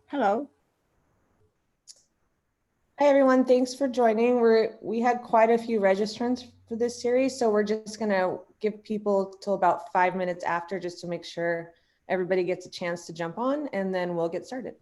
Hello. Hi, everyone. Thanks for joining. We had quite a few registrants for this series, so we're just going to give people till about 5 minutes after just to make sure everybody gets a chance to jump on, and then we'll get started.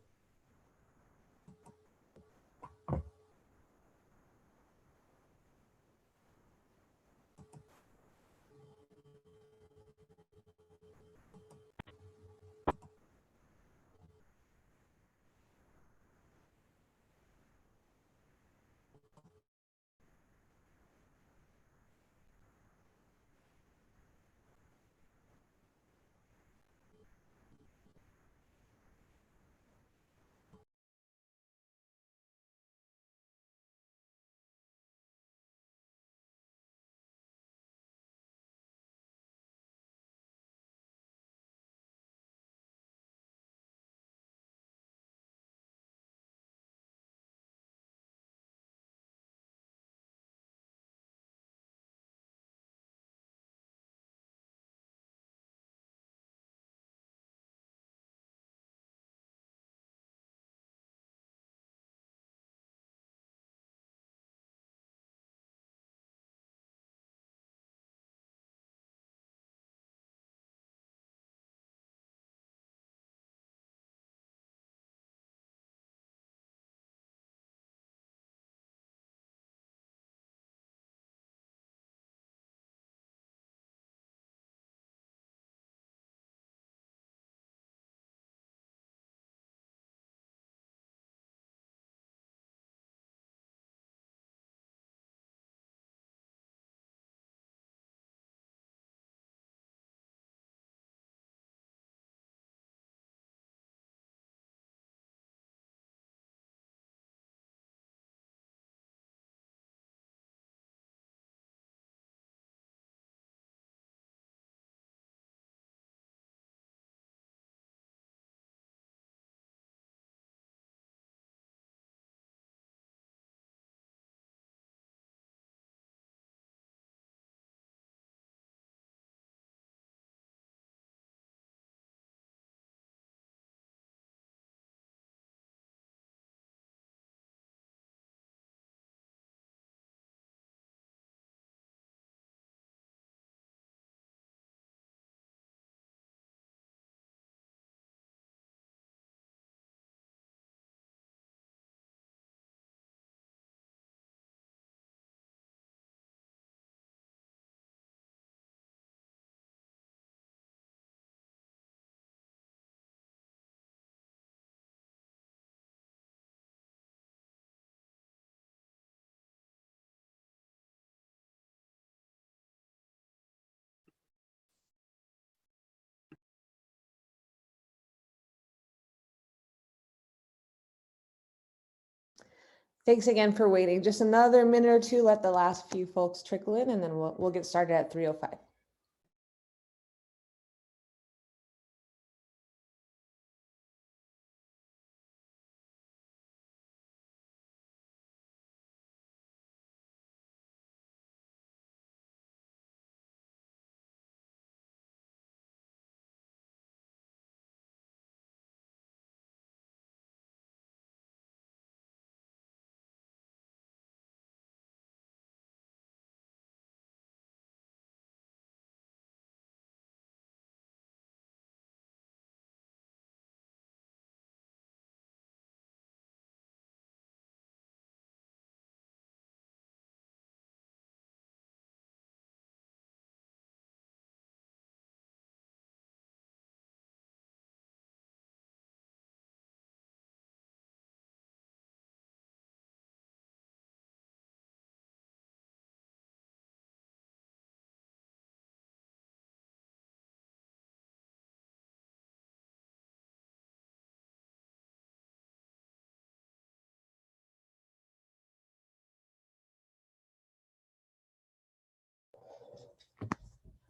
Thanks again for waiting. Just another minute or two, let the last few folks trickle in, and then we'll get started at 3:05.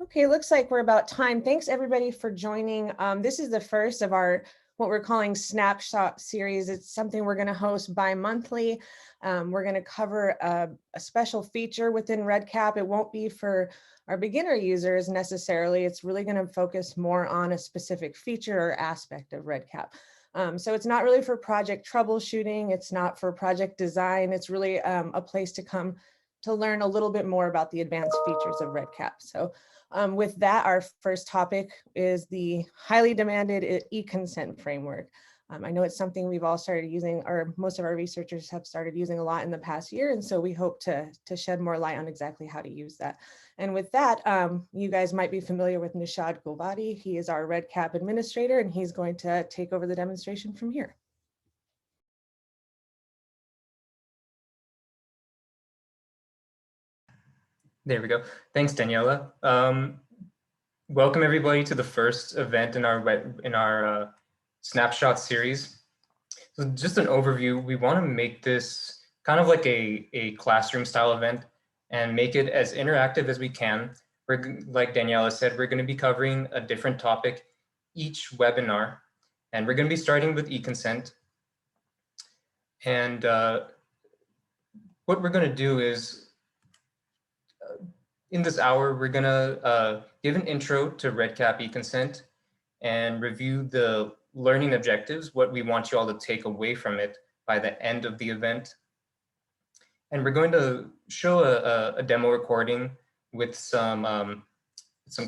Okay, looks like we're about time. Thanks everybody for joining. This is the first of our what we're calling Snapshot series. It's something we're going to host bi-monthly. We're going to cover a special feature within RedCap. It won't be for our beginner users necessarily. It's really going to focus more on a specific feature or aspect of RedCap. So it's not really for project troubleshooting. It's not for project design. It's really a place to come to learn a little bit more about the advanced features of REDCap. So with that, our first topic is the highly demanded Econsent framework. I know it's something we've all started using, or most of our researchers have started using a lot in the past year. And so we hope to shed more light on exactly how to use that. And with that, you guys might be familiar with Nishad Gulvadi. He is our REDCap administrator, and he's going to take over the demonstration from here. There we go. Thanks, Daniela. Welcome everybody to the first event in our Snapshot series. So just an overview, we want to make this kind of like a classroom style event and make it as interactive as we can. Like Daniela said, we're going to be covering a different topic each webinar, and we're going to be starting with Econsent. And what we're going to do is in this hour, we're going to give an intro to REDCap Econsent and review the learning objectives, what we want you all to take away from it by the end of the event. And we're going to show a demo recording with some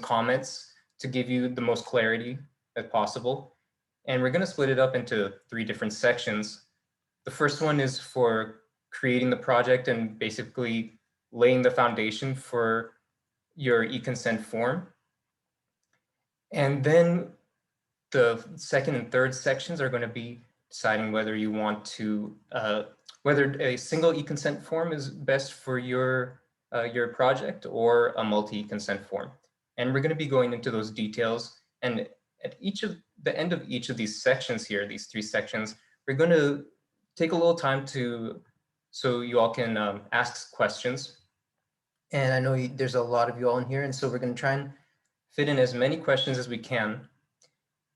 comments to give you the most clarity as possible. And we're going to split it up into 3 different sections. The first one is for creating the project and basically laying the foundation for your Econsent form. And then the second and third sections are going to be deciding whether you want to, whether a single Econsent form is best for your project or a multi-consent form. And we're going to be going into those details. And at the end of each of these sections here, these 3 sections, we're going to take a little time so you all can ask questions. And I know there's a lot of you all in here, and so we're going to try and fit in as many questions as we can.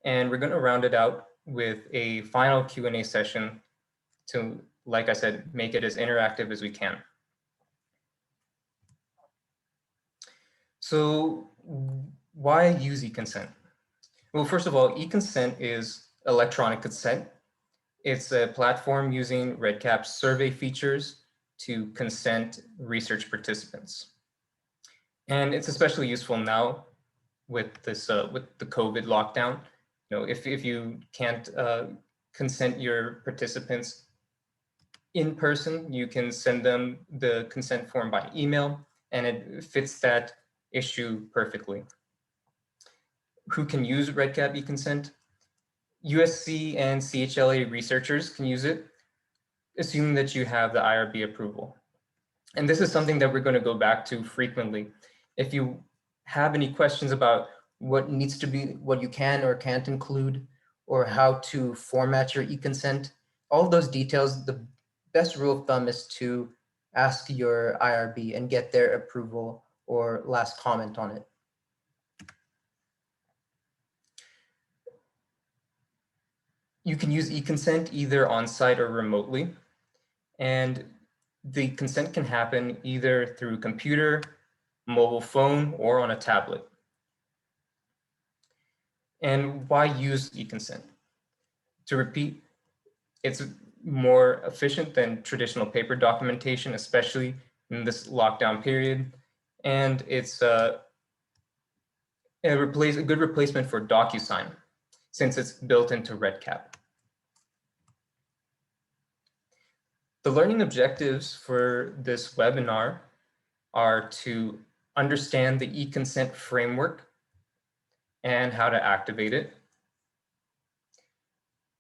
And we're going to round it out with a final Q&A session to, like I said, make it as interactive as we can. So why use Econsent? Well, first of all, Econsent is electronic consent. It's a platform using REDCap's survey features to consent research participants. And it's especially useful now with this with the COVID lockdown. You know, if you can't consent your participants in person, you can send them the consent form by email, and it fits that issue perfectly. Who can use REDCap Econsent? USC and CHLA researchers can use it, assuming that you have the IRB approval. And this is something that we're going to go back to frequently. If you have any questions about what needs to be, what you can or can't include, or how to format your Econsent, all of those details, the best rule of thumb is to ask your IRB and get their approval or last comment on it. You can use Econsent either on-site or remotely, and the consent can happen either through computer, mobile phone, or on a tablet. And why use Econsent? To repeat, it's more efficient than traditional paper documentation, especially in this lockdown period. And it's a good replacement for DocuSign, since it's built into REDCap. The learning objectives for this webinar are to understand the Econsent framework and how to activate it,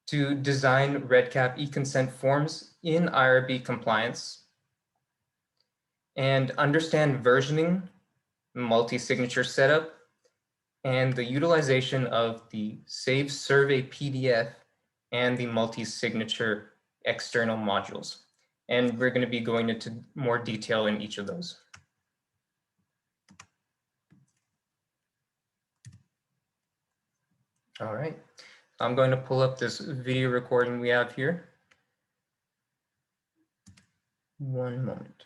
to design REDCap Econsent forms in IRB compliance, and understand versioning, multi-signature setup, and the utilization of the Save Survey PDF and the multi-signature external modules. And we're going to be going into more detail in each of those. All right, I'm going to pull up this video recording we have here. One moment.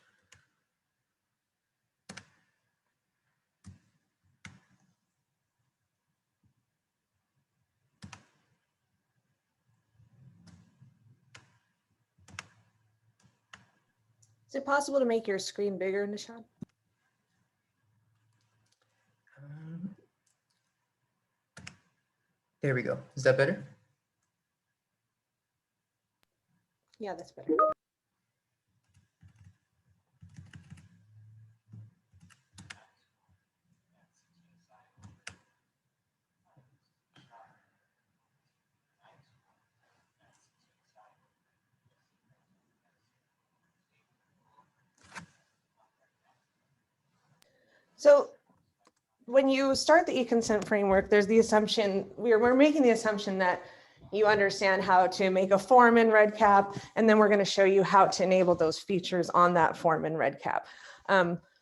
Is it possible to make your screen bigger, Nishad? There we go. Is that better? Yeah, that's better. So when you start the e-consent framework, there's the assumption, we're making the assumption that you understand how to make a form in REDCap, and then we're going to show you how to enable those features on that form in REDCap.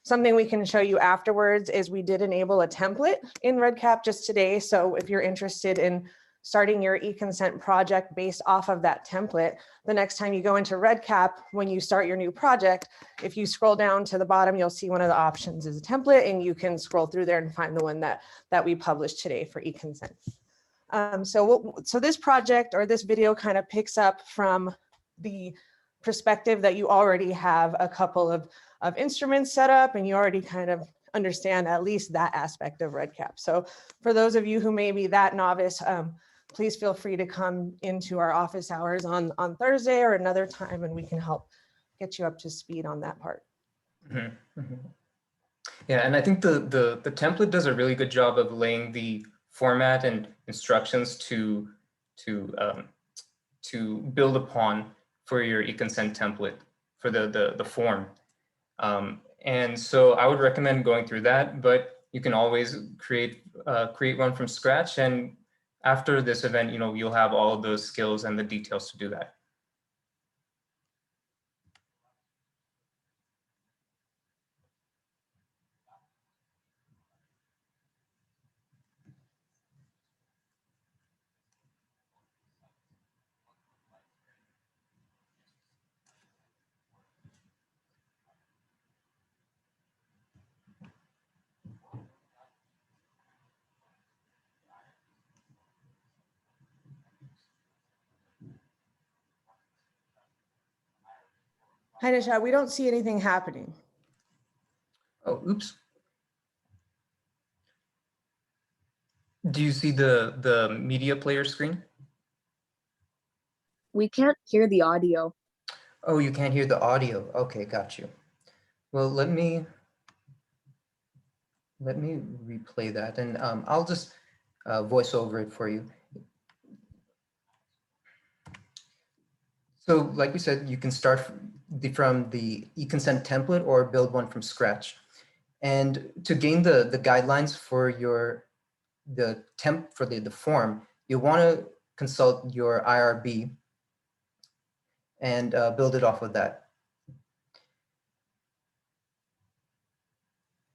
Something we can show you afterwards is we did enable a template in REDCap just today. So if you're interested in starting your e-consent project based off of that template, the next time you go into REDCap, when you start your new project, if you scroll down to the bottom, you'll see one of the options is a template, and you can scroll through there and find the one that we published today for e-consent. So this project or this video kind of picks up from the perspective that you already have a couple of instruments set up, and you already kind of understand at least that aspect of REDCap. So for those of you who may be that novice, please feel free to come into our office hours on Thursday or another time, and we can help get you up to speed on that part. Mm-hmm. Mm-hmm. Yeah, and I think the template does a really good job of laying the format and instructions to build upon for your eConsent template for the form. And so I would recommend going through that, but you can always create one from scratch. And after this event, you'll have all of those skills and the details to do that. Hi, Nisha, we don't see anything happening. Oh, oops. Do you see the media player screen? We can't hear the audio. Oh, you can't hear the audio. Okay, got you. Well, let me replay that, and I'll just voice over it for you. So like we said, you can start from the eConsent template or build one from scratch. And to gain the guidelines for the form, you want to consult your IRB and build it off of that.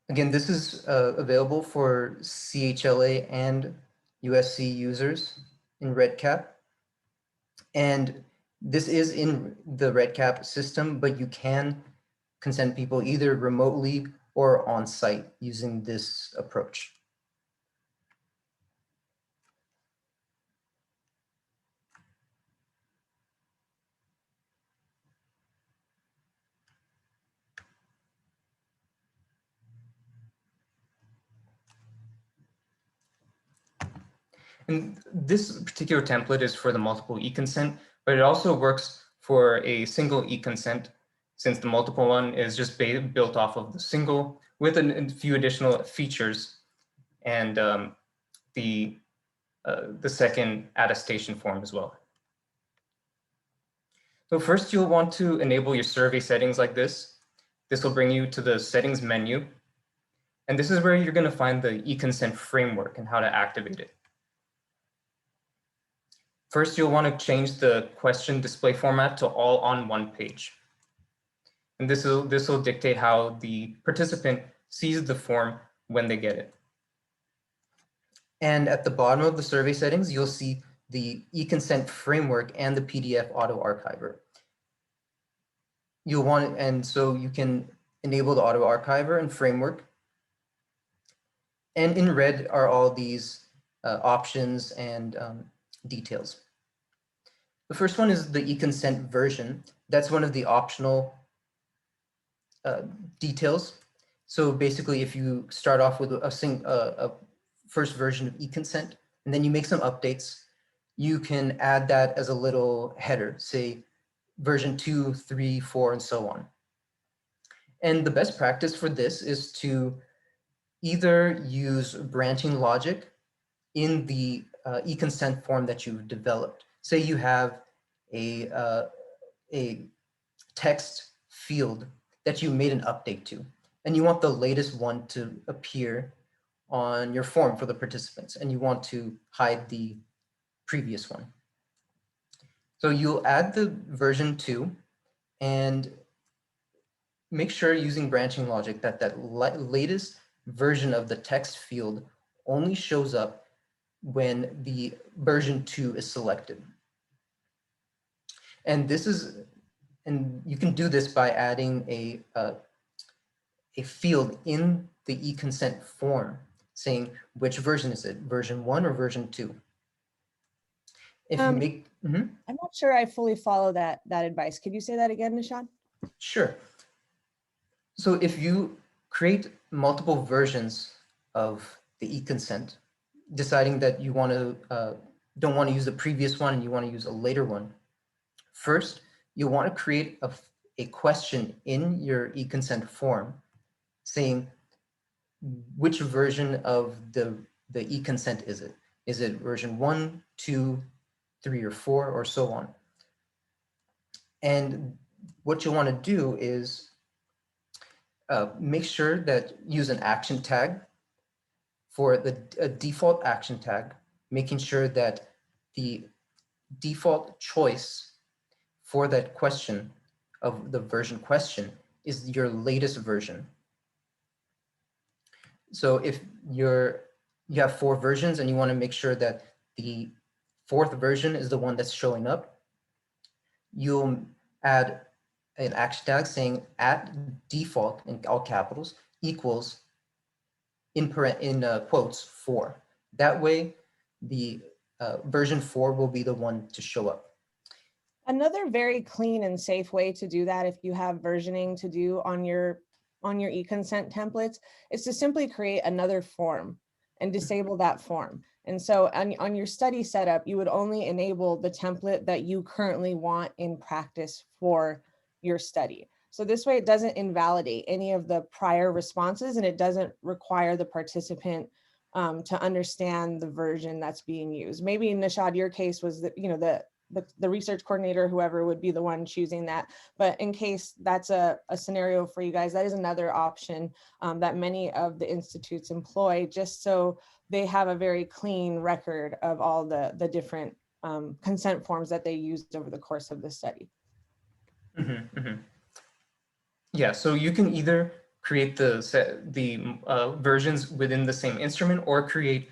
Again, this is available for CHLA and USC users in REDCap. And this is in the REDCap system, but you can consent people either remotely or on site using this approach. And this particular template is for the multiple e-consent, but it also works for a single e-consent, since the multiple one is just built off of the single with a few additional features, and the second attestation form as well. So first, you'll want to enable your survey settings like this. This will bring you to the settings menu. And this is where you're going to find the eConsent framework and how to activate it. First, you'll want to change the question display format to all on one page. And this will dictate how the participant sees the form when they get it. And at the bottom of the survey settings, you'll see the eConsent framework and the PDF auto archiver. You'll want, and so you can enable the auto archiver and framework. And in red are all these options and details. The first one is the eConsent version. That's one of the optional details. So basically, if you start off with a first version of Econsent, and then you make some updates, you can add that as a little header, say version 2, 3, 4, and so on. And the best practice for this is to either use branching logic in the Econsent form that you've developed. Say you have a text field that you made an update to, and you want the latest one to appear on your form for the participants, and you want to hide the previous one. So you'll add the version 2 and make sure using branching logic that latest version of the text field only shows up when the version 2 is selected. And you can do this by adding a field in the Econsent form saying which version is it, version 1 or version 2. If you make, I'm not sure I fully follow that advice. Could you say that again, Nishad? Sure. So if you create multiple versions of the Econsent, deciding that you want to don't want to use the previous one and you want to use a later one, first you want to create a question in your Econsent form saying which version of the Econsent is it? Is it version 1, 2, 3, or 4, or so on? And what you want to do is make sure that use an action tag for the default action tag, making sure that the default choice for that question of the version question is your latest version. So if you have 4 versions and you want to make sure that the 4th version is the one that's showing up, you'll add an action tag saying @default in all capitals equals in quotes 4. That way, the version 4 will be the one to show up. Another very clean and safe way to do that, if you have versioning to do on your Econsent templates, is to simply create another form and disable that form. And so on your study setup, you would only enable the template that you currently want in practice for your study. So this way it doesn't invalidate any of the prior responses, and it doesn't require the participant to understand the version that's being used. Maybe Nishad, your case was that, you know, the research coordinator, whoever would be the one choosing that. But in case that's a scenario for you guys, that is another option that many of the institutes employ, just so they have a very clean record of all the different consent forms that they used over the course of the study. Yeah, so you can either create the versions within the same instrument or create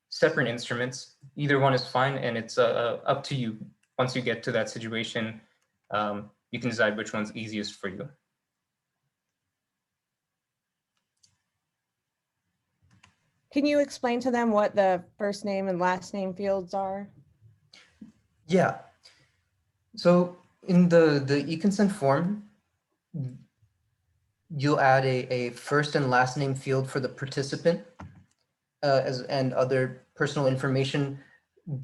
separate instruments. Either one is fine, and it's up to you. Once you get to that situation, you can decide which one's easiest for you. Can you explain to them what the first name and last name fields are? Yeah. So in the Econsent form, you'll add a first and last name field for the participant and other personal information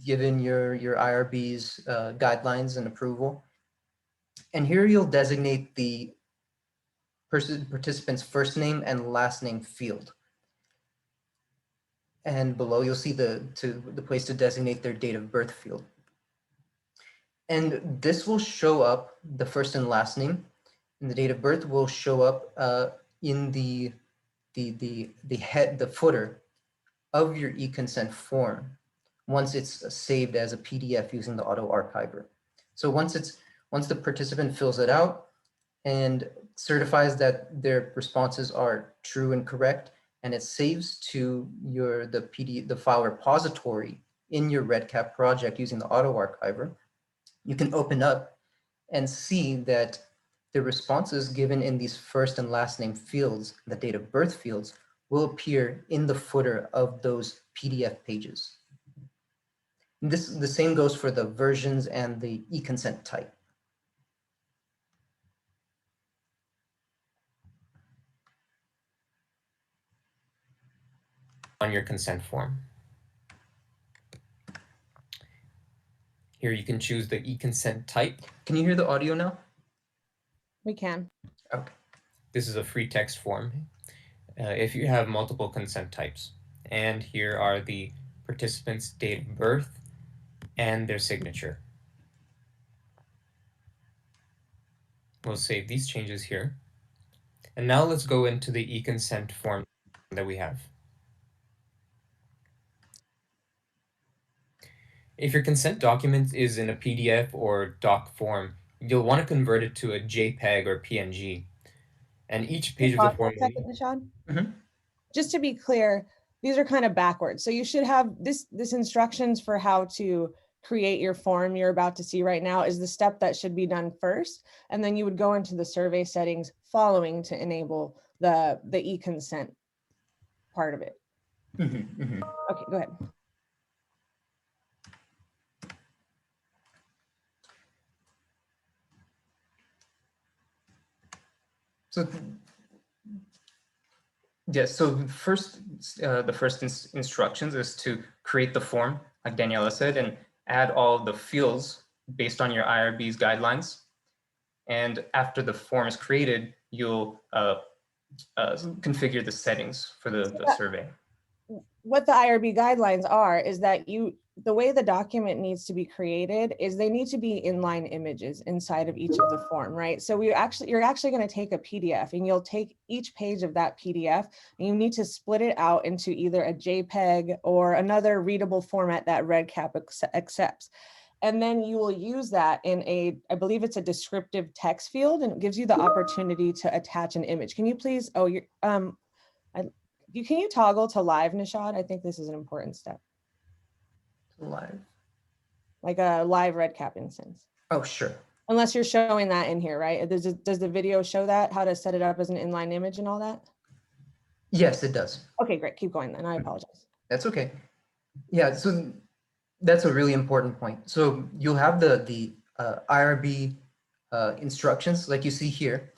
given your IRB's guidelines and approval. And here you'll designate the participant's first name and last name field. And below you'll see the place to designate their date of birth field. And this will show up, the first and last name, and the date of birth will show up in the footer of your Econsent form once it's saved as a PDF using the auto archiver. So once the participant fills it out and certifies that their responses are true and correct, and it saves to the file repository in your REDCap project using the auto archiver, you can open up and see that the responses given in these first and last name fields, the date of birth fields, will appear in the footer of those PDF pages. And the same goes for the versions and the Econsent type. on your consent form. Here you can choose the eConsent type. Can you hear the audio now? We can. Okay. This is a free text form if you have multiple consent types. And here are the participants' date of birth and their signature. We'll save these changes here. And now let's go into the eConsent form that we have. If your consent document is in a PDF or doc form, you'll want to convert it to a JPEG or PNG. And each page of the Pause form. one second, Nishad. Mhm. Just to be clear, these are kind of backwards. So you should have this instructions for how to create your form you're about to see right now is the step that should be done first. And then you would go into the survey settings following to enable the e-consent part of it. Okay, go ahead. So yes, so first, the first instructions is to create the form, like Daniela said, and add all the fields based on your IRB's guidelines. And after the form is created, you'll configure the settings for the survey. What the IRB guidelines are is that the way the document needs to be created is they need to be inline images inside of each of the form, right? So you're actually going to take a PDF and you'll take each page of that PDF and you need to split it out into either a JPEG or another readable format that REDCap accepts. And then you will use that in I believe it's a descriptive text field, and it gives you the opportunity to attach an image. Can you please, can you toggle to live, Nishad? I think this is an important step. Live. Like a live REDCap instance. Oh, sure. Unless you're showing that in here, right? Does the video show that, how to set it up as an inline image and all that? Yes, it does. Okay, great. Keep going then. I apologize. That's okay. Yeah, so that's a really important point. So you'll have the IRB instructions like you see here.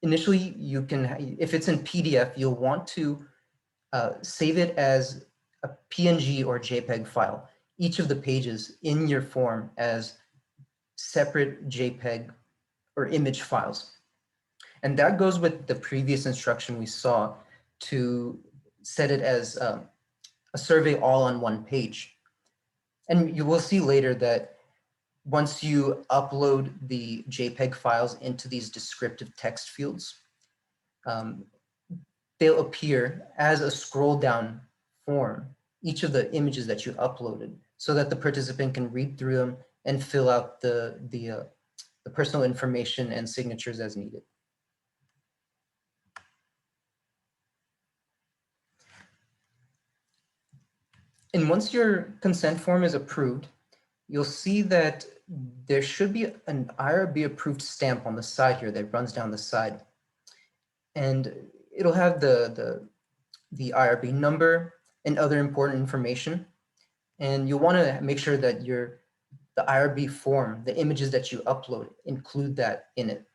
Initially, you can, if it's in PDF, you'll want to save it as a PNG or JPEG file, each of the pages in your form as separate JPEG or image files. And that goes with the previous instruction we saw to set it as a survey all on one page. And you will see later that once you upload the JPEG files into these descriptive text fields, they'll appear as a scroll down form, each of the images that you uploaded, so that the participant can read through them and fill out the personal information and signatures as needed. And once your consent form is approved, you'll see that there should be an IRB approved stamp on the side here that runs down the side. And it'll have the IRB number and other important information. And you'll want to make sure that the IRB form, the images that you upload, include that in it.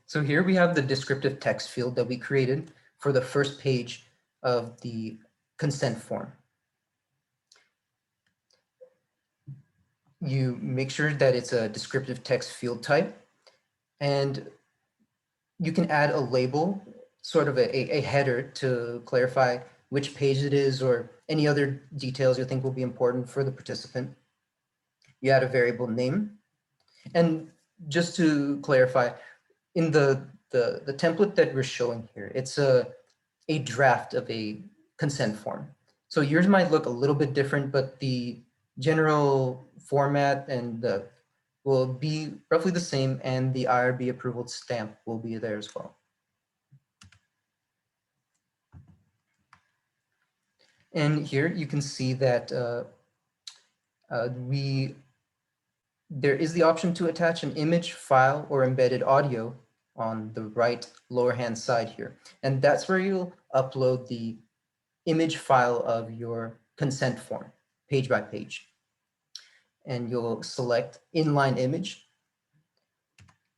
So here we have the descriptive text field that we created for the first page of the consent form. You make sure that it's a descriptive text field type, and you can add a label, sort of a header to clarify which page it is or any other details you think will be important for the participant. You add a variable name. And just to clarify, in the template that we're showing here, it's a draft of a consent form. So yours might look a little bit different, but the general format and will be roughly the same, and the IRB approval stamp will be there as well. And here you can see that there is the option to attach an image, file, or embedded audio on the right lower hand side here. And that's where you'll upload the image file of your consent form, page by page. and you'll select inline image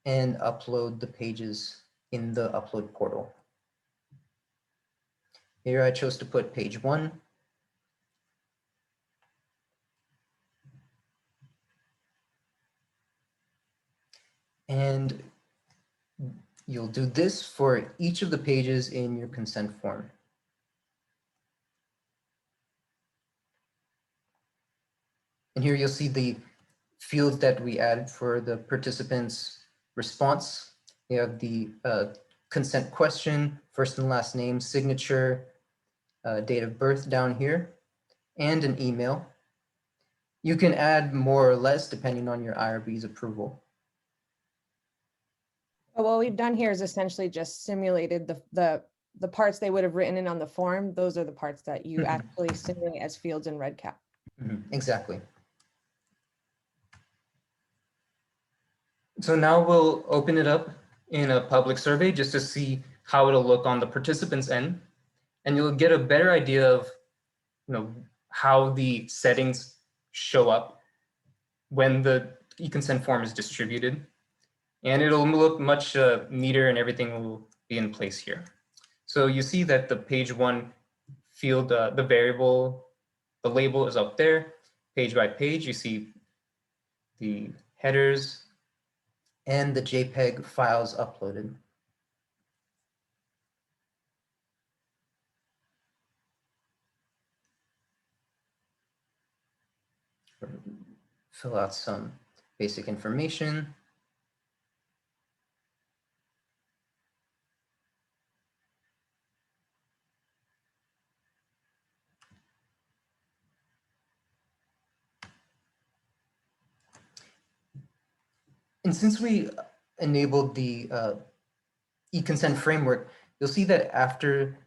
and upload the pages in the upload portal. Here I chose to put page 1. And you'll do this for each of the pages in your consent form. And here you'll see the fields that we added for the participant's response. You have the consent question, first and last name, signature, date of birth down here, and an email. You can add more or less depending on your IRB's approval. But what we've done here is essentially just simulated the parts they would have written in on the form. Those are the parts that you actually simulate as fields in REDCap. Exactly. So now we'll open it up in a public survey just to see how it'll look on the participants' end. And you'll get a better idea of, how the settings show up when the eConsent form is distributed. And it'll look much neater and everything will be in place here. So you see that the page 1 field, the variable, the label is up there. Page by page, you see the headers and the JPEG files uploaded. Fill out some basic information. And since we enabled the eConsent framework, you'll see that after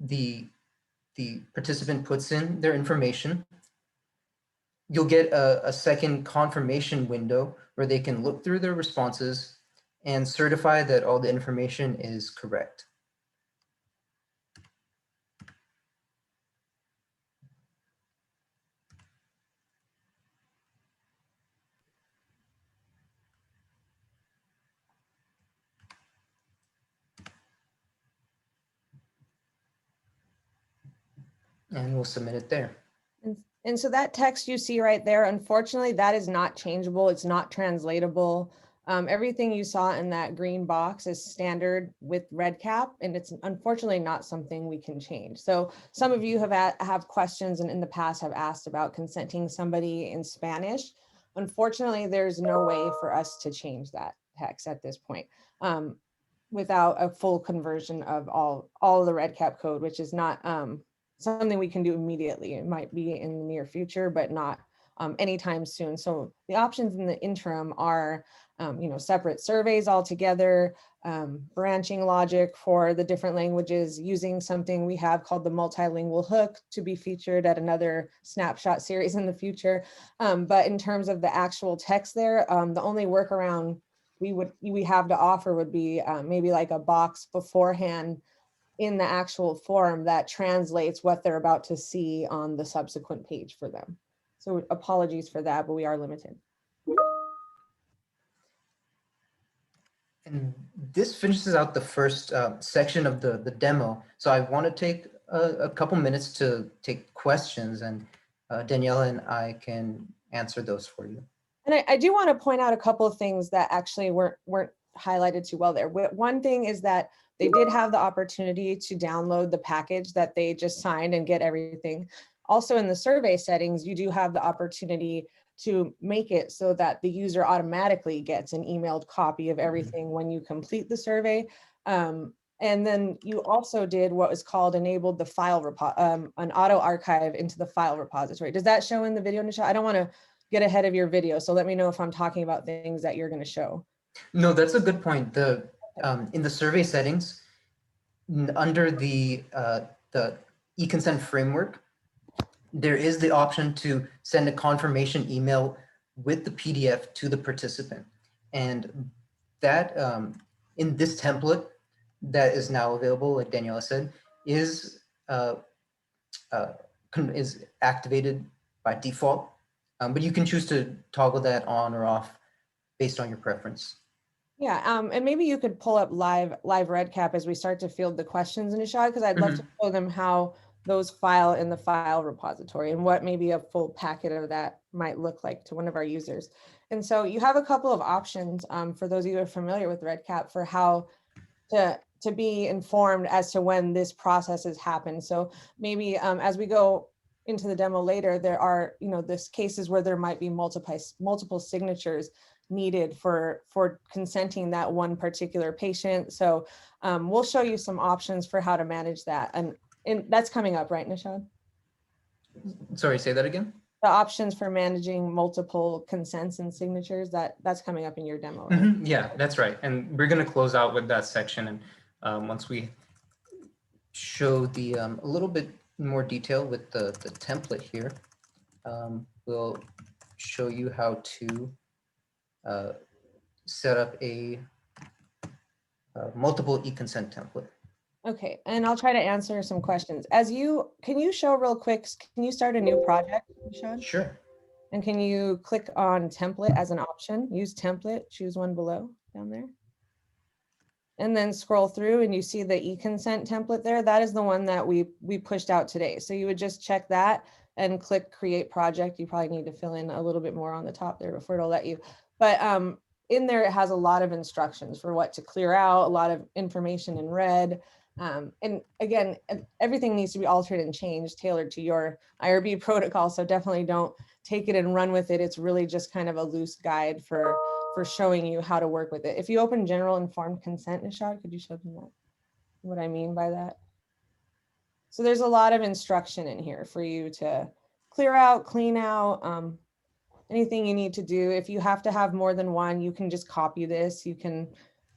the participant puts in their information, you'll get a second confirmation window where they can look through their responses and certify that all the information is correct. And we'll submit it there. And so that text you see right there, unfortunately, that is not changeable. It's not translatable. Everything you saw in that green box is standard with REDCap, and it's unfortunately not something we can change. So some of you have questions and in the past have asked about consenting somebody in Spanish. Unfortunately, there's no way for us to change that text at this point without a full conversion of all of the REDCap code, which is not something we can do immediately. It might be in the near future, but not anytime soon. So the options in the interim are, separate surveys altogether, branching logic for the different languages, using something we have called the multilingual hook to be featured at another Snapshot series in the future. But in terms of the actual text there, the only workaround we have to offer would be maybe like a box beforehand in the actual form that translates what they're about to see on the subsequent page for them. So apologies for that, but we are limited. And this finishes out the first section of the demo. So I want to take a couple minutes to take questions, and Daniela and I can answer those for you. And I do want to point out a couple of things that actually weren't highlighted too well there. One thing is that they did have the opportunity to download the package that they just signed and get everything. Also in the survey settings, you do have the opportunity to make it so that the user automatically gets an emailed copy of everything when you complete the survey. And then you also did what was called enabled the file an auto archive into the file repository. Does that show in the video, Nisha? I don't want to get ahead of your video, so let me know if I'm talking about things that you're going to show. No, that's a good point. In the survey settings, under the eConsent framework, there is the option to send a confirmation email with the PDF to the participant. And that in this template that is now available, like Daniela said, is activated by default. But you can choose to toggle that on or off based on your preference. Yeah, and maybe you could pull up live RedCap as we start to field the questions in a shot, because I'd love to show them how those file in the file repository and what maybe a full packet of that might look like to one of our users. And so you have a couple of options for those of you who are familiar with RedCap for how to be informed as to when this process has happened. So maybe as we go into the demo later, there are, this cases where there might be multiple signatures needed for consenting that one particular patient. So we'll show you some options for how to manage that. And that's coming up, right, Nishad? Sorry, say that again? The options for managing multiple consents and signatures, that's coming up in your demo, right? Yeah, that's right. And we're going to close out with that section. And once we show the a little bit more detail with the template here, we'll show you how to set up a multiple e-consent template. Okay, and I'll try to answer some questions. Can you show real quick, can you start a new project, Sean? Sure. And can you click on template as an option? Use template, choose one below down there. And then scroll through and you see the e-consent template there. That is the one that we pushed out today. So you would just check that and click create project. You probably need to fill in a little bit more on the top there before it'll let you. But in there, it has a lot of instructions for what to clear out, a lot of information in red. And again, everything needs to be altered and changed, tailored to your IRB protocol. So definitely don't take it and run with it. It's really just kind of a loose guide for showing you how to work with it. If you open general informed consent, Nishad, could you show them that? What I mean by that? So there's a lot of instruction in here for you to clear out, clean out, anything you need to do. If you have to have more than one, you can just copy this. You can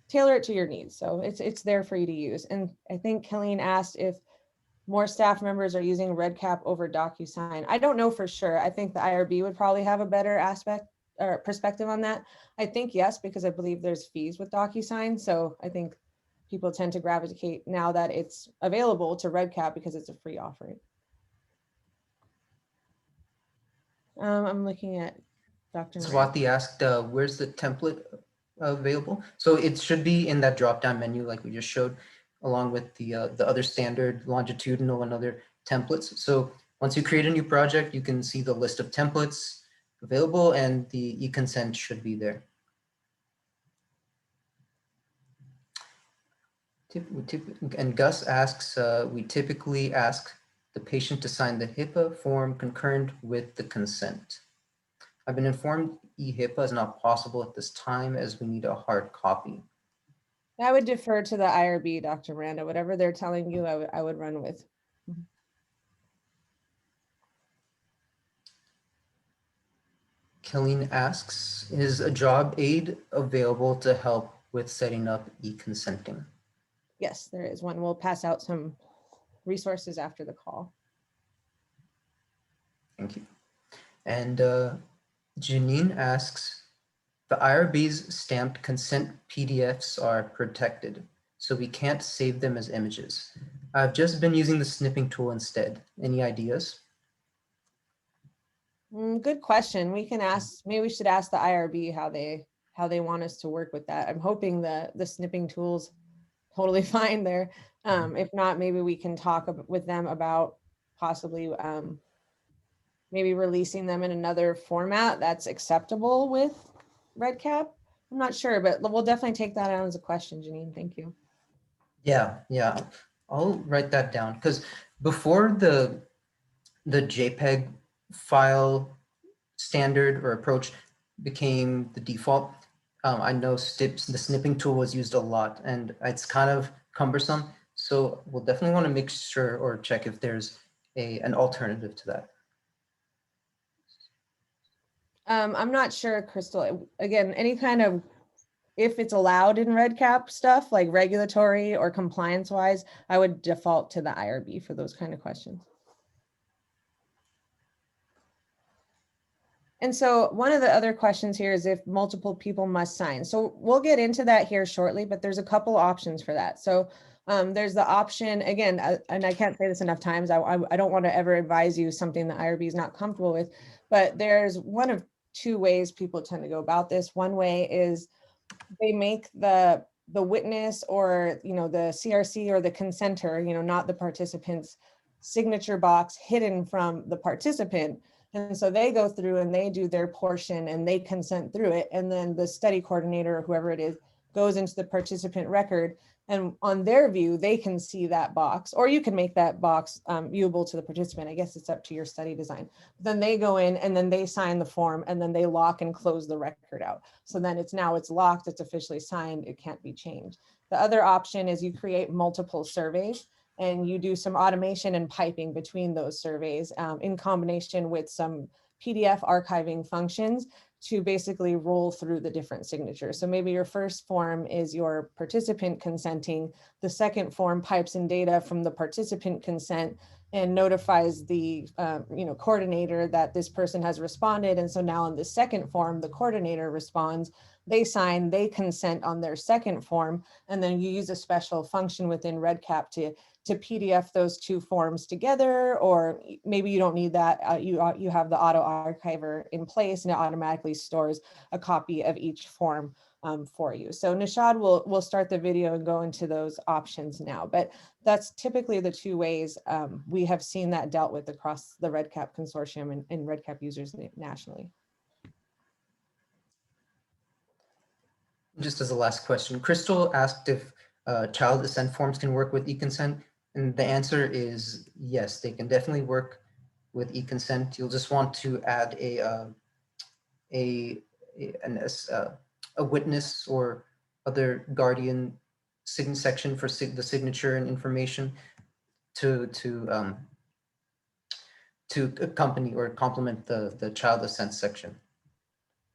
tailor it to your needs. So it's there for you to use. And I think Colleen asked if more staff members are using RedCap over DocuSign. I don't know for sure. I think the IRB would probably have a better aspect or perspective on that. I think yes, because I believe there's fees with DocuSign. So I think people tend to gravitate now that it's available to RedCap because it's a free offering. I'm looking at Dr. Swati asked, where's the template available? So it should be in that drop-down menu like we just showed, along with the other standard longitudinal and other templates. So once you create a new project, you can see the list of templates available and the e-consent should be there. And Gus asks, we typically ask the patient to sign the HIPAA form concurrent with the consent. I've been informed e-HIPAA is not possible at this time as we need a hard copy. I would defer to the IRB, Dr. Miranda. Whatever they're telling you, I would run with. Colleen asks, is a job aid available to help with setting up e-consenting? Yes, there is one. We'll pass out some resources after the call. Thank you. And Janine asks, the IRB's stamped consent PDFs are protected, so we can't save them as images. I've just been using the snipping tool instead. Any ideas? Good question. We can ask, maybe we should ask the IRB how they want us to work with that. I'm hoping the snipping tool's totally fine there. If not, maybe we can talk with them about possibly maybe releasing them in another format that's acceptable with RedCap. I'm not sure, but we'll definitely take that out as a question, Janine. Thank you. Yeah, I'll write that down because before the JPEG file standard or approach became the default, I know the snipping tool was used a lot and it's kind of cumbersome. So we'll definitely want to make sure or check if there's an alternative to that. I'm not sure, Crystal. Again, any kind of, if it's allowed in RedCap stuff, like regulatory or compliance wise, I would default to the IRB for those kind of questions. And so one of the other questions here is if multiple people must sign. So we'll get into that here shortly, but there's a couple options for that. So There's the option, again, and I can't say this enough times, I don't want to ever advise you something that IRB is not comfortable with, but there's one of two ways people tend to go about this. One way is they make the witness or, the CRC or the consenter, not the participant's signature box hidden from the participant. And so they go through and they do their portion and they consent through it. And then the study coordinator or whoever it is goes into the participant record. And on their view, they can see that box, or you can make that box viewable to the participant. I guess it's up to your study design. Then they go in and then they sign the form and then they lock and close the record out. So then it's locked, it's officially signed, it can't be changed. The other option is you create multiple surveys and you do some automation and piping between those surveys in combination with some PDF archiving functions to basically roll through the different signatures. So maybe your first form is your participant consenting. The second form pipes in data from the participant consent and notifies the coordinator that this person has responded. And so now in the second form, the coordinator responds, they sign, they consent on their second form, and then you use a special function within REDCap to PDF those two forms together, or maybe you don't need that. You have the auto archiver in place and it automatically stores a copy of each form for you. So Nishad will start the video and go into those options now, but that's typically the two ways we have seen that dealt with across the REDCap consortium and REDCap users nationally. Just as a last question, Crystal asked if child assent forms can work with eConsent, and the answer is yes, they can definitely work with eConsent. You'll just want to add a witness or other guardian section for the signature and information to accompany or complement the child assent section.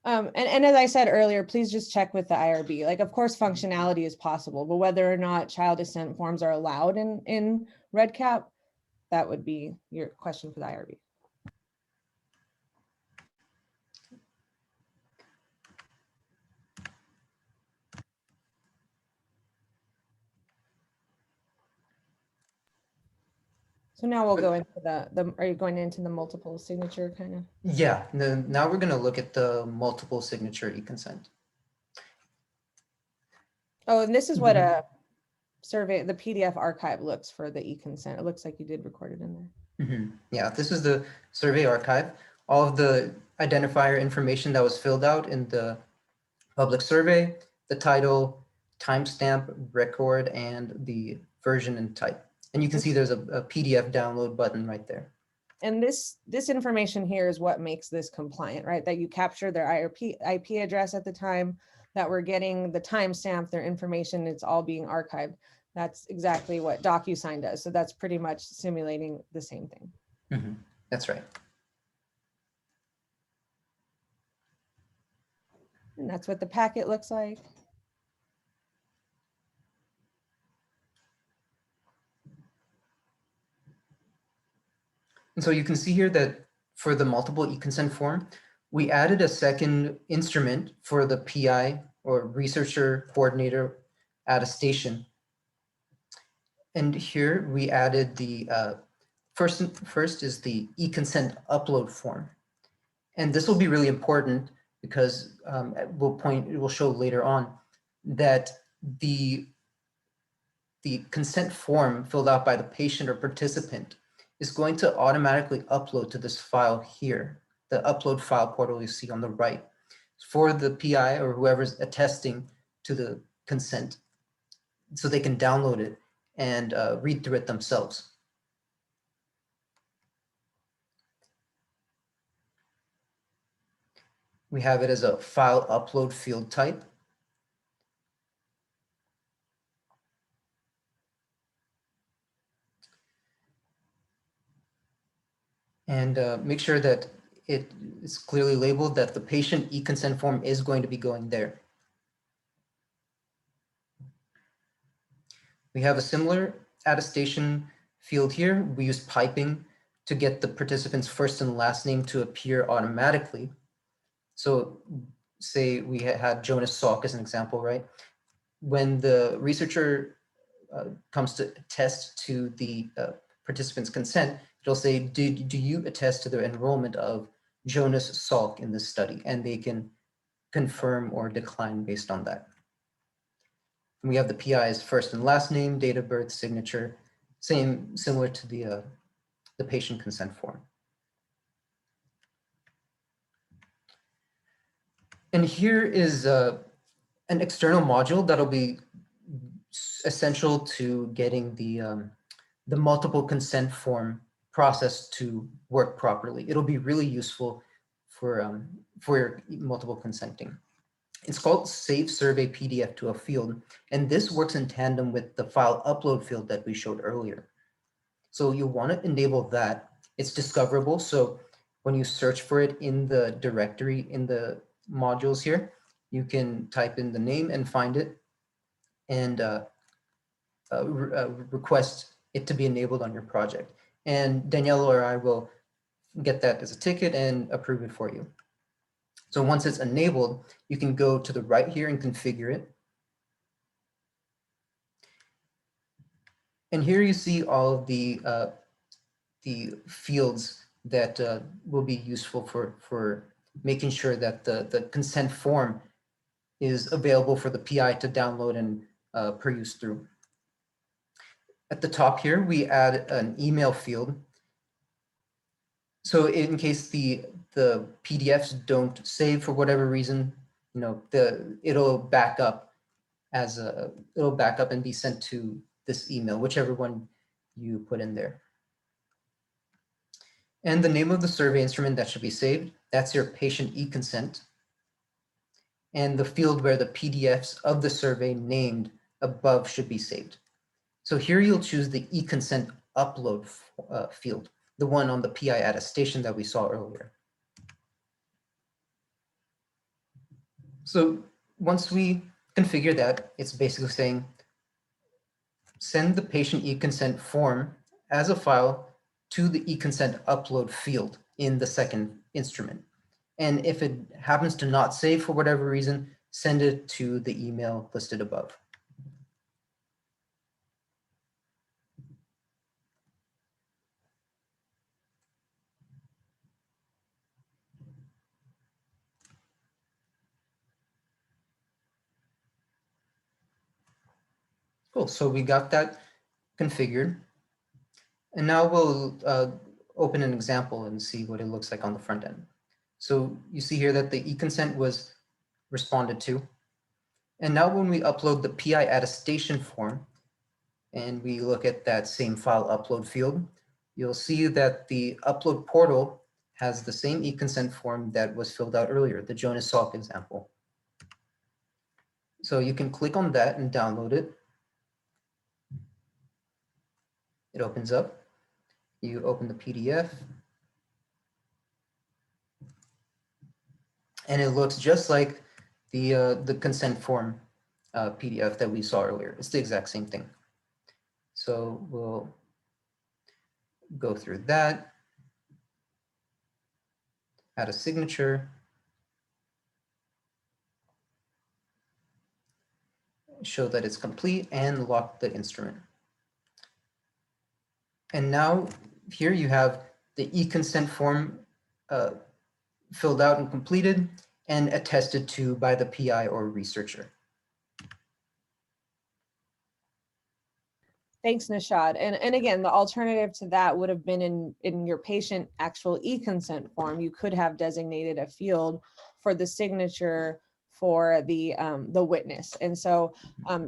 And as I said earlier, please just check with the IRB. Like, of course, functionality is possible, but whether or not child assent forms are allowed in REDCap, that would be your question for the IRB. So now we'll go into are you going into the multiple signature kind of? Yeah, now we're going to look at the multiple signature eConsent. Oh, and this is what a survey, the PDF archive looks for the eConsent. It looks like you did record it in there. Yeah, this is the survey archive. All of the identifier information that was filled out in the public survey, the title, timestamp, record, and the version and type. And you can see there's a PDF download button right there. And this information here is what makes this compliant, right? That you capture their IP address at the time, that we're getting the timestamp, their information, it's all being archived. That's exactly what DocuSign does. So that's pretty much simulating the same thing. That's right. And that's what the packet looks like. And so you can see here that for the multiple eConsent form, we added a second instrument for the PI or researcher coordinator attestation. And here we added the first is the eConsent upload form. And this will be really important because it will show later on that the consent form filled out by the patient or participant is going to automatically upload to this file here, the upload file portal you see on the right, for the PI or whoever's attesting to the consent, so they can download it and read through it themselves. We have it as a file upload field type. And make sure that it is clearly labeled that the patient eConsent form is going to be going there. We have a similar attestation field here. We use piping to get the participant's first and last name to appear automatically. So say we had Jonas Salk as an example, right? When the researcher comes to attest to the participant's consent, it'll say, do you attest to the enrollment of Jonas Salk in this study? And they can confirm or decline based on that. And we have the PI's first and last name, date of birth, signature, similar to the patient consent form. And here is an external module that'll be essential to getting the multiple consent form process to work properly. It'll be really useful for your multiple consenting. It's called Save Survey PDF to a Field, and this works in tandem with the file upload field that we showed earlier. So you want to enable that. It's discoverable, so when you search for it in the directory in the modules here, you can type in the name and find it and request it to be enabled on your project. And Danielle or I will get that as a ticket and approve it for you. So once it's enabled, you can go to the right here and configure it. And here you see all of the fields that will be useful for making sure that the consent form is available for the PI to download and peruse through. At the top here, we add an email field. So in case the PDFs don't save for whatever reason, you know, it'll back up and be sent to this email, whichever one you put in there. And the name of the survey instrument that should be saved, that's your patient e-consent. And the field where the PDFs of the survey named above should be saved. So here you'll choose the e-consent upload field, the one on the PI attestation that we saw earlier. So once we configure that, it's basically saying, send the patient e-consent form as a file to the e-consent upload field in the second instrument. And if it happens to not save for whatever reason, send it to the email listed above. Cool, so we got that configured. And now we'll open an example and see what it looks like on the front end. So you see here that the e-consent was responded to. And now when we upload the PI attestation form and we look at that same file upload field, you'll see that the upload portal has the same e-consent form that was filled out earlier, the Jonas Salk example. So you can click on that and download it. It opens up. You open the PDF. And it looks just like the consent form PDF that we saw earlier. It's the exact same thing. So we'll go through that, add a signature, show that it's complete, and lock the instrument. And now here you have the e-consent form filled out and completed and attested to by the PI or researcher. Thanks, Nishad. And again, the alternative to that would have been in your patient actual e-consent form. You could have designated a field for the signature for the witness. And so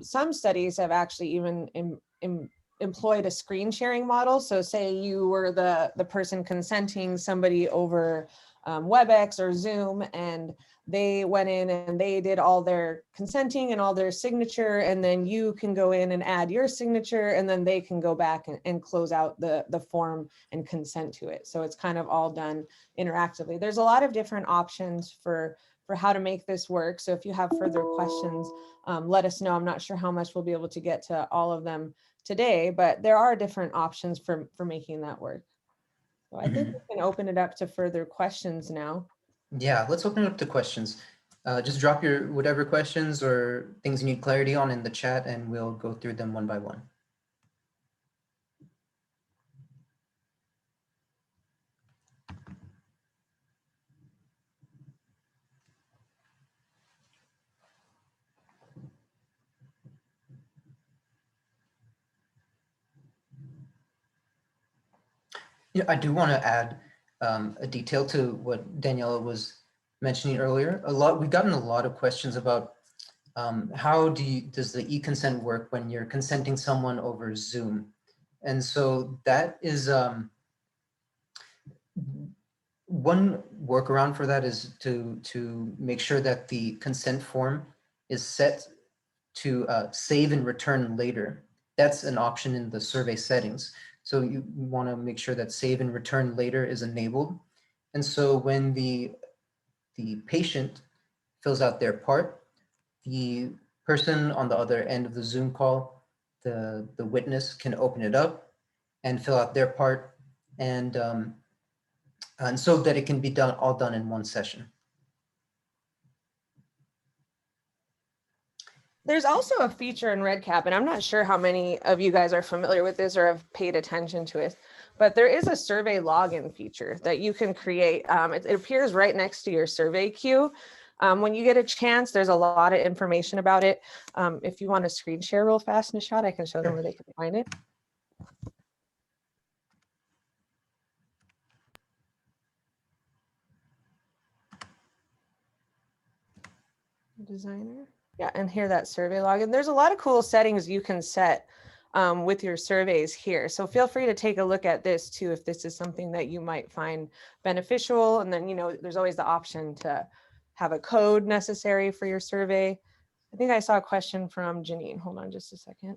some studies have actually even employed a screen sharing model. So say you were the person consenting somebody over WebEx or Zoom, and they went in and they did all their consenting and all their signature, and then you can go in and add your signature, and then they can go back and close out the form and consent to it. So it's kind of all done interactively. There's a lot of different options for how to make this work. So if you have further questions, let us know. I'm not sure how much we'll be able to get to all of them today, but there are different options for making that work. So I think we can open it up to further questions now. Yeah, let's open it up to questions. Just drop your whatever questions or things you need clarity on in the chat, and we'll go through them one by one. Yeah, I do want to add a detail to what Daniela was mentioning earlier. We've gotten a lot of questions about how does the e-consent work when you're consenting someone over Zoom? And so that is one workaround for that is to make sure that the consent form is set to save and return later. That's an option in the survey settings. So you want to make sure that save and return later is enabled. And so when the patient fills out their part, the person on the other end of the Zoom call, the witness can open it up and fill out their part, and so that it can be all done in one session. There's also a feature in RedCap, and I'm not sure how many of you guys are familiar with this or have paid attention to it, but there is a survey login feature that you can create. It appears right next to your survey queue. When you get a chance, there's a lot of information about it. If you want to screen share real fast, Nishad, I can show them where they can find it. Designer. Yeah, and here that survey login. There's a lot of cool settings you can set with your surveys here. So feel free to take a look at this too, if this is something that you might find beneficial. And then, you know, there's always the option to have a code necessary for your survey. I think I saw a question from Janine. Hold on just a second.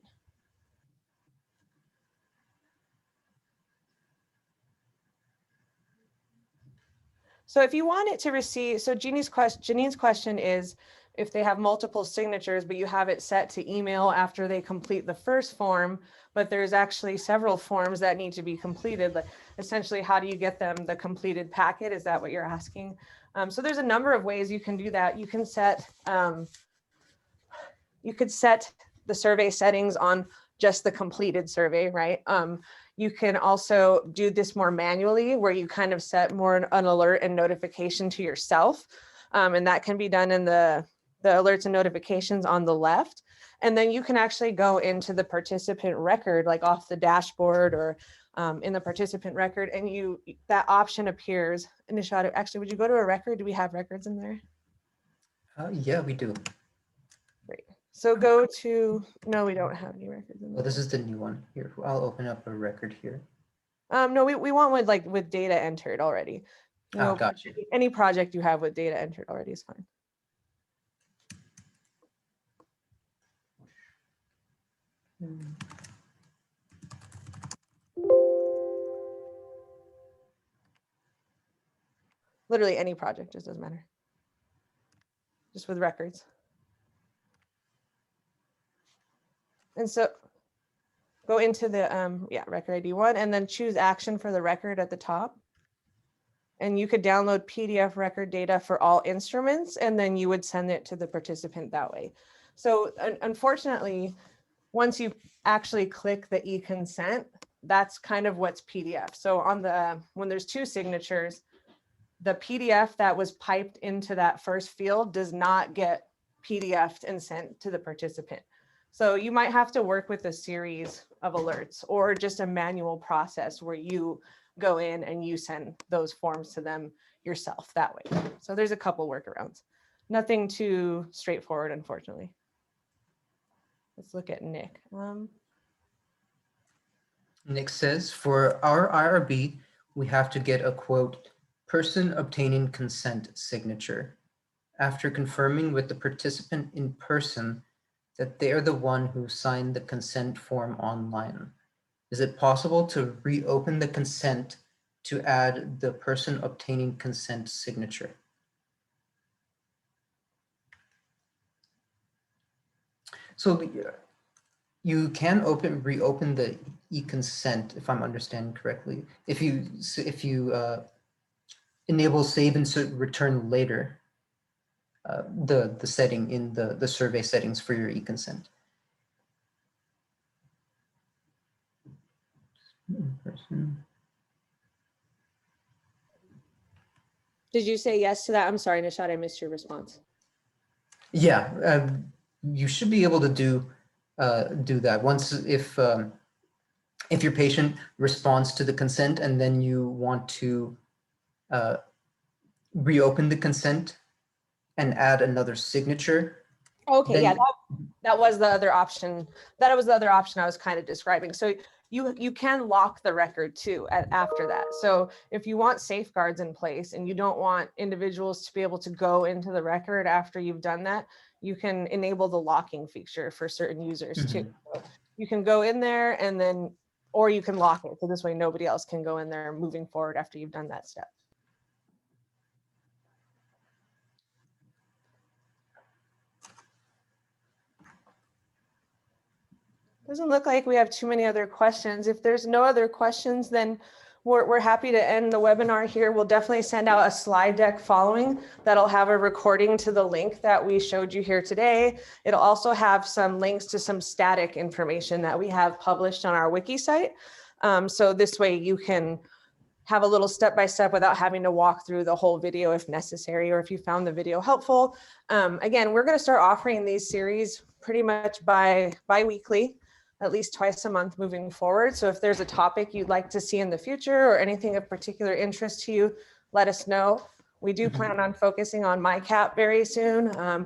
So if you want it to receive, so Janine's question is, if they have multiple signatures, but you have it set to email after they complete the first form, but there's actually several forms that need to be completed, like essentially, how do you get them the completed packet? Is that what you're asking? So there's a number of ways you can do that. You can set, you could set the survey settings on just the completed survey, right? You can also do this more manually, where you kind of set more an alert and notification to yourself. And that can be done in the alerts and notifications on the left. And then you can actually go into the participant record, like off the dashboard or in the participant record, and that option appears. And Nishad, actually, would you go to a record? Do we have records in there? Yeah, we do. Great. So go to, no, we don't have any records in there. Well, this is the new one here. I'll open up a record here. No, we want with data entered already. Oh, gotcha. Any project you have with data entered already is fine. Literally any project, just doesn't matter. Just with records. And so go into the record ID 1 and then choose action for the record at the top. And you could download PDF record data for all instruments, and then you would send it to the participant that way. So unfortunately, once you actually click the e-consent, that's kind of what's PDF. So when there's two signatures, the PDF that was piped into that first field does not get PDF'd and sent to the participant. So you might have to work with a series of alerts or just a manual process where you go in and you send those forms to them yourself that way. So there's a couple workarounds. Nothing too straightforward, unfortunately. Let's look at Nick. Nick says, for our IRB, we have to get a quote, person obtaining consent signature. After confirming with the participant in person that they are the one who signed the consent form online. Is it possible to reopen the consent to add the person obtaining consent signature? So you can reopen the e-consent, if I'm understanding correctly. If you enable save and return later, the setting in the survey settings for your e-consent. Did you say yes to that? I'm sorry, Nishad, I missed your response. Yeah, you should be able to do that once if your patient responds to the consent and then you want to reopen the consent and add another signature. Okay, then, yeah, that was the other option. That was the other option I was kind of describing. So you can lock the record too after that. So if you want safeguards in place and you don't want individuals to be able to go into the record after you've done that, you can enable the locking feature for certain users too. So you can go in there and then, or you can lock it. So this way nobody else can go in there moving forward after you've done that step. Doesn't look like we have too many other questions. If there's no other questions, then we're happy to end the webinar here. We'll definitely send out a slide deck following that'll have a recording to the link that we showed you here today. It'll also have some links to some static information that we have published on our wiki site. So this way you can have a little step-by-step without having to walk through the whole video if necessary, or if you found the video helpful. Again, we're going to start offering these series pretty much bi-weekly, at least twice a month moving forward. So if there's a topic you'd like to see in the future or anything of particular interest to you, let us know. We do plan on focusing on MyCap very soon. I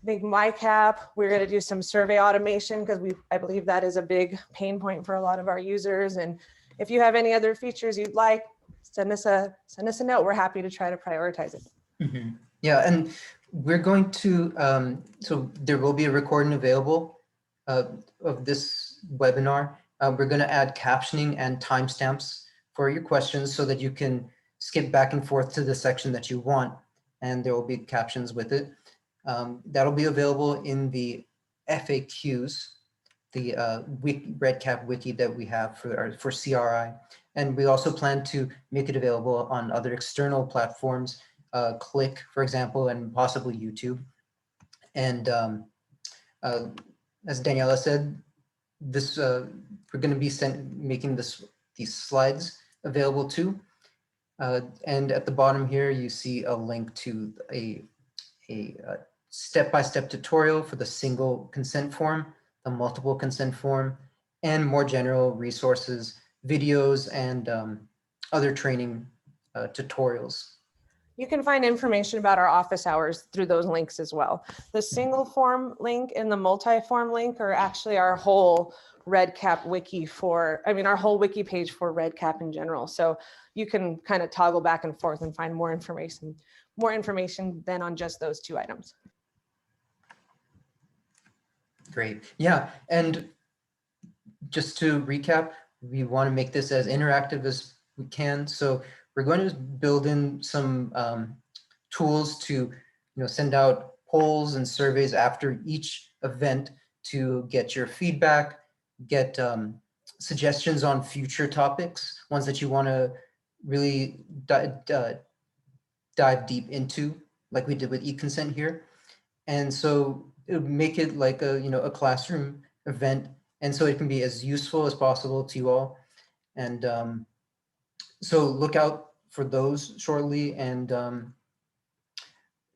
think MyCap, we're going to do some survey automation because I believe that is a big pain point for a lot of our users. And if you have any other features you'd like, send us a note. We're happy to try to prioritize it. Yeah, and we're going to, so there will be a recording available of this webinar. We're going to add captioning and timestamps for your questions so that you can skip back and forth to the section that you want, and there will be captions with it. That'll be available in the FAQs, the REDCap wiki that we have for CRI. And we also plan to make it available on other external platforms, Click, for example, and possibly YouTube. And as Daniela said, this we're going to be making these slides available too. And at the bottom here, you see a link to a step-by-step tutorial for the single consent form, the multiple consent form, and more general resources, videos, and other training tutorials. You can find information about our office hours through those links as well. The single form link and the multi-form link are actually our whole REDCap wiki our whole wiki page for REDCap in general. So you can kind of toggle back and forth and find more information than on just those two items. Great. Yeah. And just to recap, we want to make this as interactive as we can. So we're going to build in some tools to send out polls and surveys after each event to get your feedback, get suggestions on future topics, ones that you want to really dive deep into, like we did with eConsent here. And so it would make it like a classroom event, and so it can be as useful as possible to you all. And so look out for those shortly. And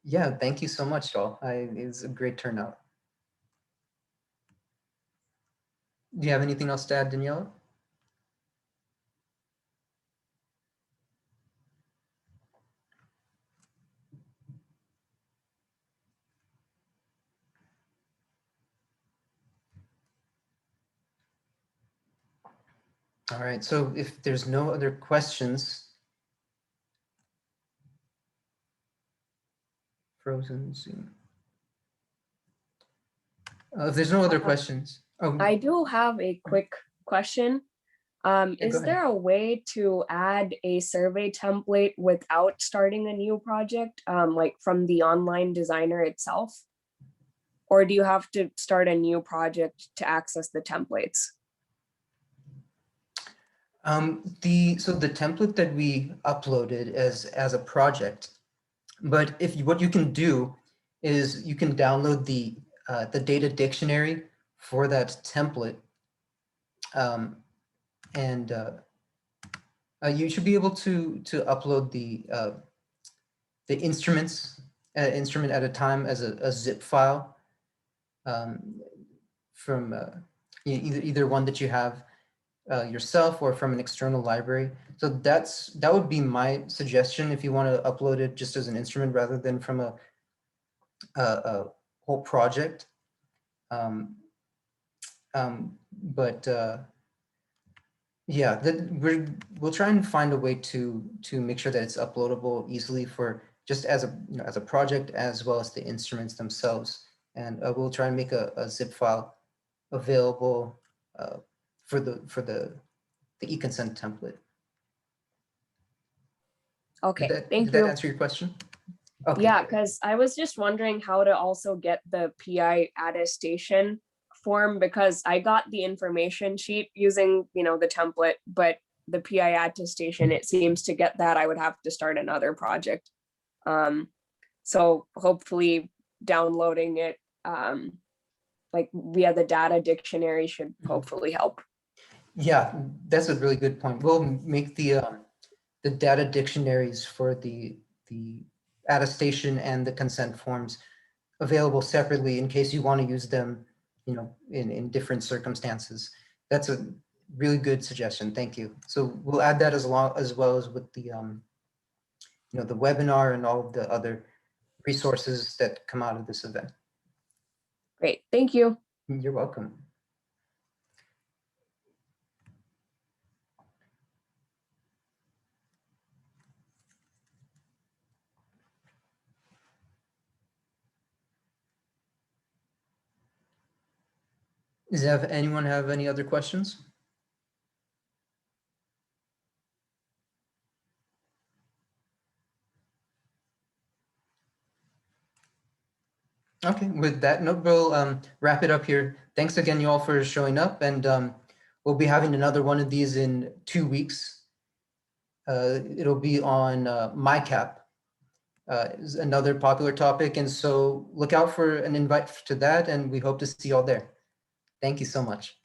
yeah, thank you so much, all. It was a great turnout. Do you have anything else to add, Daniela? All right, so if there's no other questions, frozen Zoom. If there's no other questions. Oh, I do have a quick question. Is there a way to add a survey template without starting a new project, like from the online designer itself? Or do you have to start a new project to access the templates? So the template that we uploaded as a project, but what you can do is you can download the data dictionary for that template, and you should be able to upload the instruments instrument at a time as a zip file from either one that you have yourself or from an external library. So that would be my suggestion if you want to upload it just as an instrument rather than from a whole project. Yeah, we'll try and find a way to make sure that it's uploadable easily for just as a as a project as well as the instruments themselves. And we'll try and make a zip file available for the Econsent template. Okay, Did that you. answer your question? Okay. Yeah, because I was just wondering how to also get the PI attestation form, because I got the information sheet using, the template, but the PI attestation, it seems to get that I would have to start another project. So hopefully downloading it like via the data dictionary should hopefully help. Yeah, that's a really good point. We'll make the data dictionaries for the attestation and the consent forms available separately in case you want to use them, in different circumstances. That's a really good suggestion. Thank you. So we'll add that as well as with the the webinar and all of the other resources that come out of this event. Great, thank you. You're welcome. Does anyone have any other questions? Okay, with that note, we'll wrap it up here. Thanks again, you all, for showing up, and we'll be having another one of these in 2 weeks. It'll be on MyCap, is another popular topic, and so look out for an invite to that, and we hope to see you all there. Thank you so much.